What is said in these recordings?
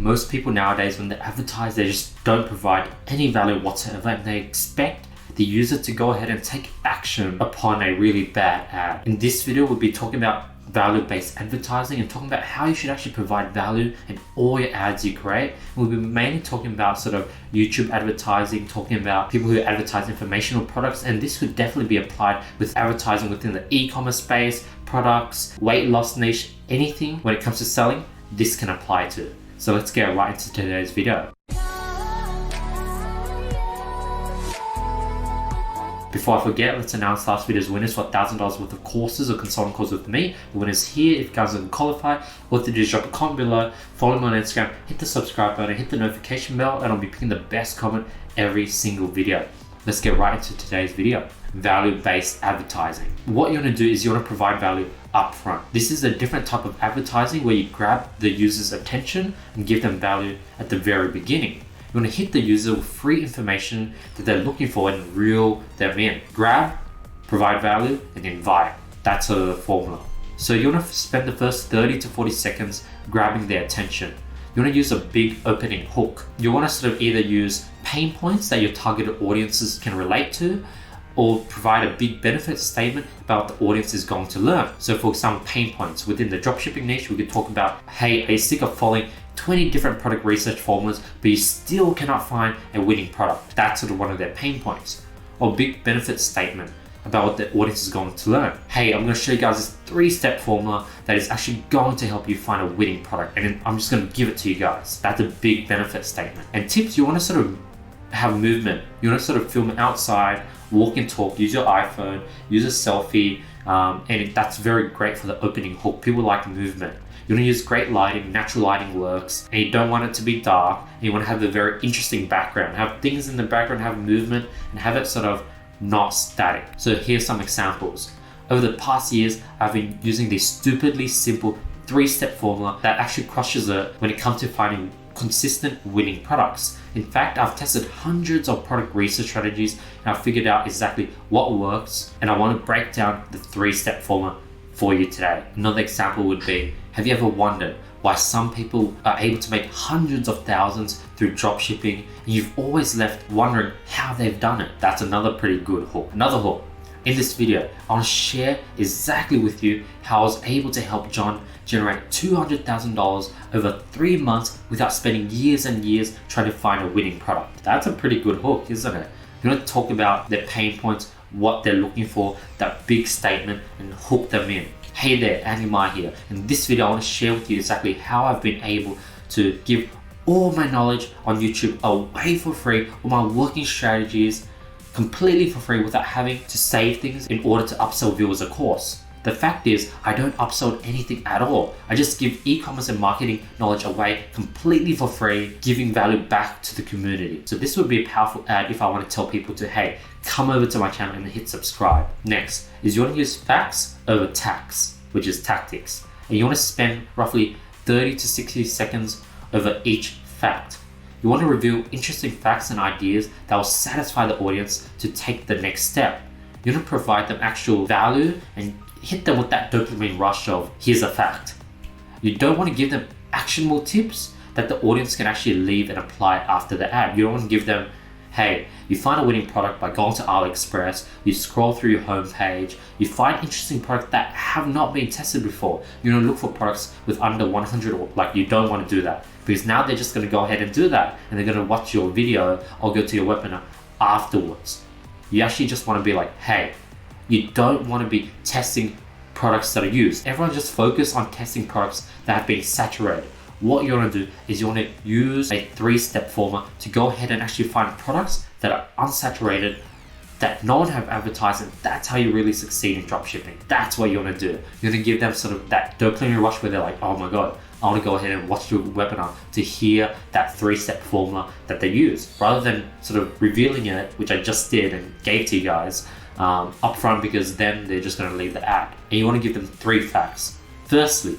Most people nowadays, when they advertise, they just don't provide any value whatsoever, and they expect the user to go ahead and take action upon a really bad ad. In this video, we'll be talking about value-based advertising and talking about how you should actually provide value in all your ads you create. We'll be mainly talking about sort of YouTube advertising, talking about people who advertise informational products, and this could definitely be applied with advertising within the e-commerce space, products, weight loss niche, anything when it comes to selling, this can apply to. So let's get right into today's video. Before I forget, let's announce last video's winners for $1,000 worth of courses or consulting calls with me. The winner's here. If you guys don't qualify, all you have to do is drop a comment below, follow me on Instagram, hit the subscribe button, hit the notification bell, and I'll be picking the best comment every single video. Let's get right into today's video. Value-based advertising. What you want to do is you want to provide value upfront. This is a different type of advertising where you grab the user's attention and give them value at the very beginning. You want to hit the user with free information that they're looking for and reel them in. Grab, provide value, and invite. That's sort of the formula. So you want to spend the first 30 to 40 seconds grabbing their attention. You want to use a big opening hook. You want to sort of either use pain points that your targeted audiences can relate to, or provide a big benefit statement about what the audience is going to learn. So for example, pain points. Within the dropshipping niche, we could talk about, hey, are you sick of following 20 different product research formulas, but you still cannot find a winning product? That's sort of one of their pain points. Or big benefit statement about what the audience is going to learn. Hey, I'm going to show you guys this 3-step formula that is actually going to help you find a winning product, and I'm just going to give it to you guys. That's a big benefit statement. And tips, you want to sort of have movement. You want to sort of film outside, walk and talk, use your iPhone, use a selfie, and that's very great for the opening hook. People like movement. You want to use great lighting, natural lighting works, and you don't want it to be dark, and you want to have a very interesting background. Have things in the background, have movement, and have it sort of not static. So here's some examples. Over the past years, I've been using this stupidly simple 3-step formula that actually crushes it when it comes to finding consistent winning products. In fact, I've tested hundreds of product research strategies and I've figured out exactly what works, and I want to break down the 3-step formula for you today. Another example would be, have you ever wondered why some people are able to make hundreds of thousands through dropshipping, and you've always left wondering how they've done it? That's another pretty good hook. Another hook. In this video, I want to share exactly with you how I was able to help John generate $200,000 over 3 months without spending years and years trying to find a winning product. That's a pretty good hook, isn't it? You want to talk about their pain points, what they're looking for, that big statement, and hook them in. Hey there, Andy Mai here. In this video, I want to share with you exactly how I've been able to give all my knowledge on YouTube away for free, all my working strategies completely for free without having to save things in order to upsell viewers a course. The fact is, I don't upsell anything at all. I just give e-commerce and marketing knowledge away completely for free, giving value back to the community. So this would be a powerful ad if I want to tell people to, hey, come over to my channel and hit subscribe. Next is you want to use facts over tax, which is tactics. And you want to spend roughly 30 to 60 seconds over each fact. You want to reveal interesting facts and ideas that will satisfy the audience to take the next step. You want to provide them actual value and hit them with that dopamine rush of, here's a fact. You don't want to give them actionable tips that the audience can actually leave and apply after the ad. You don't want to give them, hey, you find a winning product by going to AliExpress, you scroll through your homepage, you find interesting products that have not been tested before. You want to look for products with under 100, like you don't want to do that, because now they're just going to go ahead and do that, and they're going to watch your video or go to your webinar afterwards. You actually just want to be like, hey, you don't want to be testing products that are used. Everyone just focus on testing products that have been saturated. What you want to do is you want to use a 3-step formula to go ahead and actually find products that are unsaturated, that no one have advertised, and that's how you really succeed in dropshipping. That's what you want to do. You're going to give them sort of that dopamine rush where they're like, oh my God, I want to go ahead and watch your webinar to hear that 3-step formula that they use, rather than sort of revealing it, which I just did and gave to you guys upfront, because then they're just going to leave the ad. And you want to give them 3 facts. Firstly,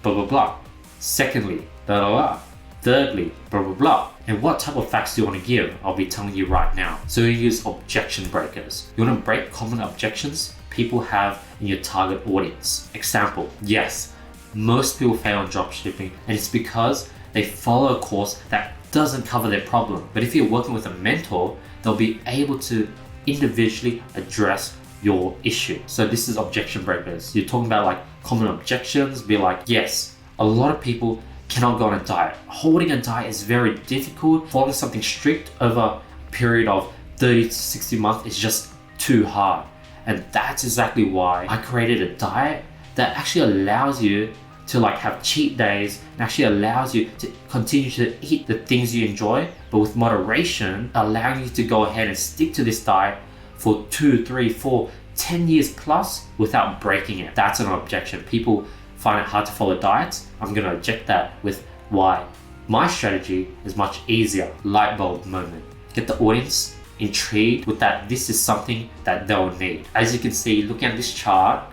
blah, blah, blah. Secondly, blah, blah, blah. Thirdly, blah, blah, blah. And what type of facts do you want to give? I'll be telling you right now. So you use objection breakers. You want to break common objections people have in your target audience. Example, yes, most people fail on dropshipping, and it's because they follow a course that doesn't cover their problem. But if you're working with a mentor, they'll be able to individually address your issue. So this is objection breakers. You're talking about like common objections, be like, yes, a lot of people cannot go on a diet. Holding a diet is very difficult. Following something strict over a period of 30 to 60 months is just too hard. And that's exactly why I created a diet that actually allows you to like have cheat days and actually allows you to continue to eat the things you enjoy, but with moderation, allowing you to go ahead and stick to this diet for 2, 3, 4, 10 years plus without breaking it. That's an objection. People find it hard to follow diets. I'm going to object that with why my strategy is much easier. Light bulb moment. Get the audience intrigued with that this is something that they'll need. As you can see, looking at this chart,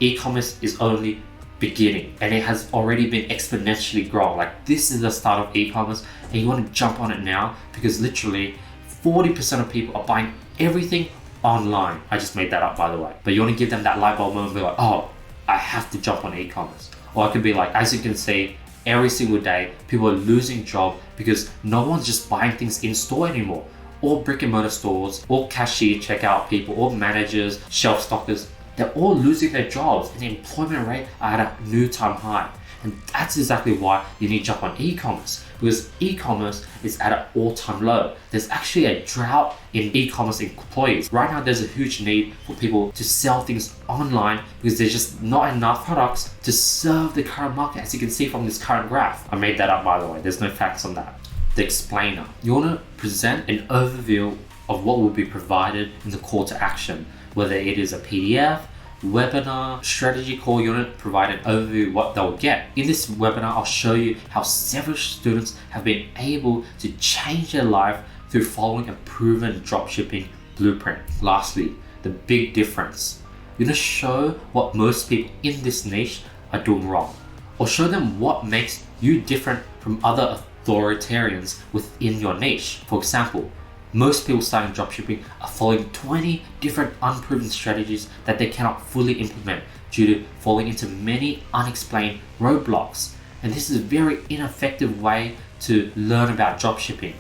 e-commerce is only beginning and it has already been exponentially growing. Like this is the start of e-commerce and you want to jump on it now because literally 40% of people are buying everything online. I just made that up, by the way. But you want to give them that light bulb moment and be like, oh, I have to jump on e-commerce. Or it could be like, as you can see, every single day, people are losing jobs because no one's just buying things in store anymore. All brick and mortar stores, all cashier checkout people, all managers, shelf stockers, they're all losing their jobs and the employment rate are at a new time high. And that's exactly why you need to jump on e-commerce, because e-commerce is at an all-time low. There's actually a drought in e-commerce employees. Right now, there's a huge need for people to sell things online because there's just not enough products to serve the current market, as you can see from this current graph. I made that up, by the way. There's no facts on that. The explainer. You want to present an overview of what will be provided in the call to action, whether it is a PDF, webinar, strategy call. You want to provide an overview of what they'll get. In this webinar, I'll show you how several students have been able to change their life through following a proven dropshipping blueprint. Lastly, the big difference. You're going to show what most people in this niche are doing wrong, or show them what makes you different from other authoritarians within your niche. For example, most people starting dropshipping are following 20 different unproven strategies that they cannot fully implement due to falling into many unexplained roadblocks. And this is a very ineffective way to learn about dropshipping.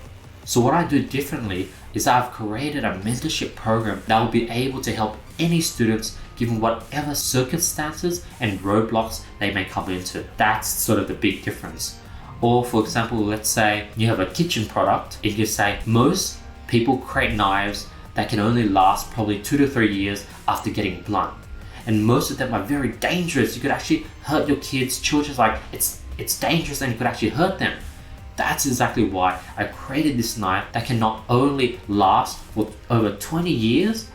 So what I do differently is I've created a mentorship program that will be able to help any students given whatever circumstances and roadblocks they may come into. That's sort of the big difference. Or for example, let's say you have a kitchen product and you say most people create knives that can only last probably 2 to 3 years after getting blunt. And most of them are very dangerous. You could actually hurt your kids, children, like it's dangerous and you could actually hurt them. That's exactly why I created this knife that can not only last for over 20 years,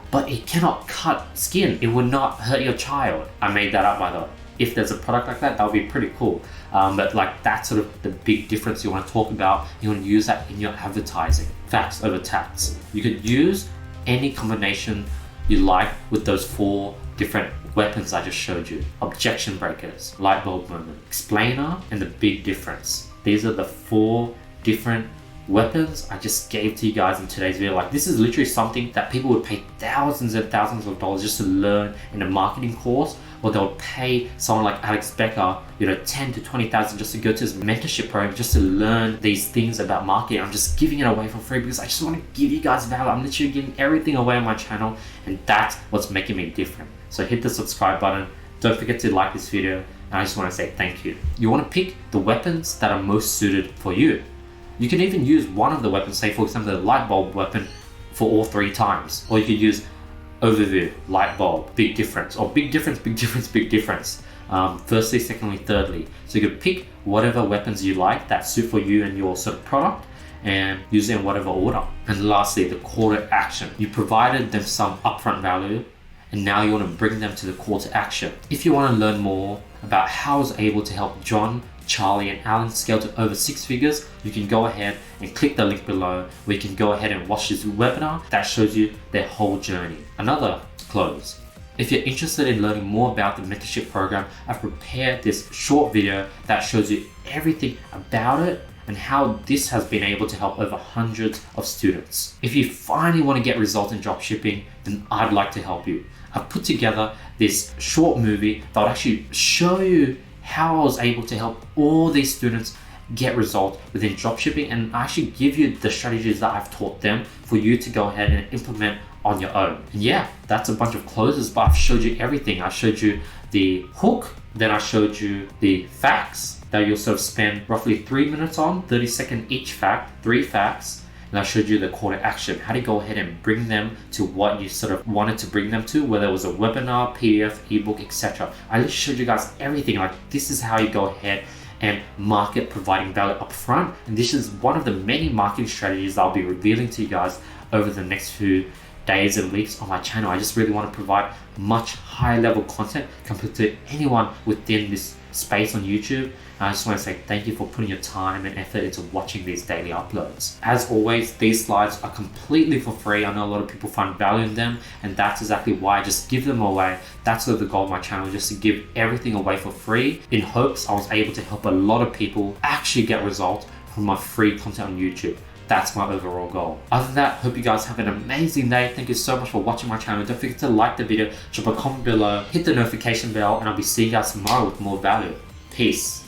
but it cannot cut skin. It will not hurt your child. I made that up, by the way. If there's a product like that, that would be pretty cool. But like that's sort of the big difference you want to talk about. You want to use that in your advertising. Facts over tax. You could use any combination you like with those 4 different weapons I just showed you. Objection breakers, light bulb moment, explainer, and the big difference. These are the 4 different weapons I just gave to you guys in today's video. Like this is literally something that people would pay thousands and thousands of dollars just to learn in a marketing course, or they'll pay someone like Alex Becker, 10 to 20,000 just to go to his mentorship program just to learn these things about marketing. I'm just giving it away for free because I just want to give you guys value. I'm literally giving everything away on my channel, and that's what's making me different. So hit the subscribe button. Don't forget to like this video, and I just want to say thank you. You want to pick the weapons that are most suited for you. You can even use one of the weapons, say for example the light bulb weapon, for all 3 times. Or you could use overview, light bulb, big difference, or big difference, big difference, big difference. Firstly, secondly, thirdly. So you could pick whatever weapons you like that suit for you and your sort of product and use it in whatever order. And lastly, the call to action. You provided them some upfront value and now you want to bring them to the call to action. If you want to learn more about how I was able to help John, Charlie and Alan scale to over 6 figures, you can go ahead and click the link below where you can go ahead and watch this webinar that shows you their whole journey. Another close. If you're interested in learning more about the mentorship program, I've prepared this short video that shows you everything about it and how this has been able to help over hundreds of students. If you finally want to get results in dropshipping, then I'd like to help you. I've put together this short movie that will actually show you how I was able to help all these students get results within dropshipping, and I actually give you the strategies that I've taught them for you to go ahead and implement on your own. And yeah, that's a bunch of closes, but I've showed you everything. I showed you the hook, then I showed you the facts that you'll sort of spend roughly 3 minutes on, 30-second each fact, 3 facts. And I showed you the call to action, how to go ahead and bring them to what you sort of wanted to bring them to, whether it was a webinar, PDF, ebook, etc. I just showed you guys everything. Like, this is how you go ahead and market providing value up front. And this is one of the many marketing strategies that I'll be revealing to you guys over the next few days and weeks on my channel. I just really want to provide much higher level content compared to anyone within this space on YouTube. And I just want to say thank you for putting your time and effort into watching these daily uploads. As always, these slides are completely for free. I know a lot of people find value in them, and that's exactly why I just give them away. That's the goal of my channel, just to give everything away for free, in hopes I was able to help a lot of people actually get results from my free content on YouTube. That's my overall goal. Other than that, hope you guys have an amazing day. Thank you so much for watching my channel. Don't forget to like the video, drop a comment below, hit the notification bell, and I'll be seeing you guys tomorrow with more value. Peace.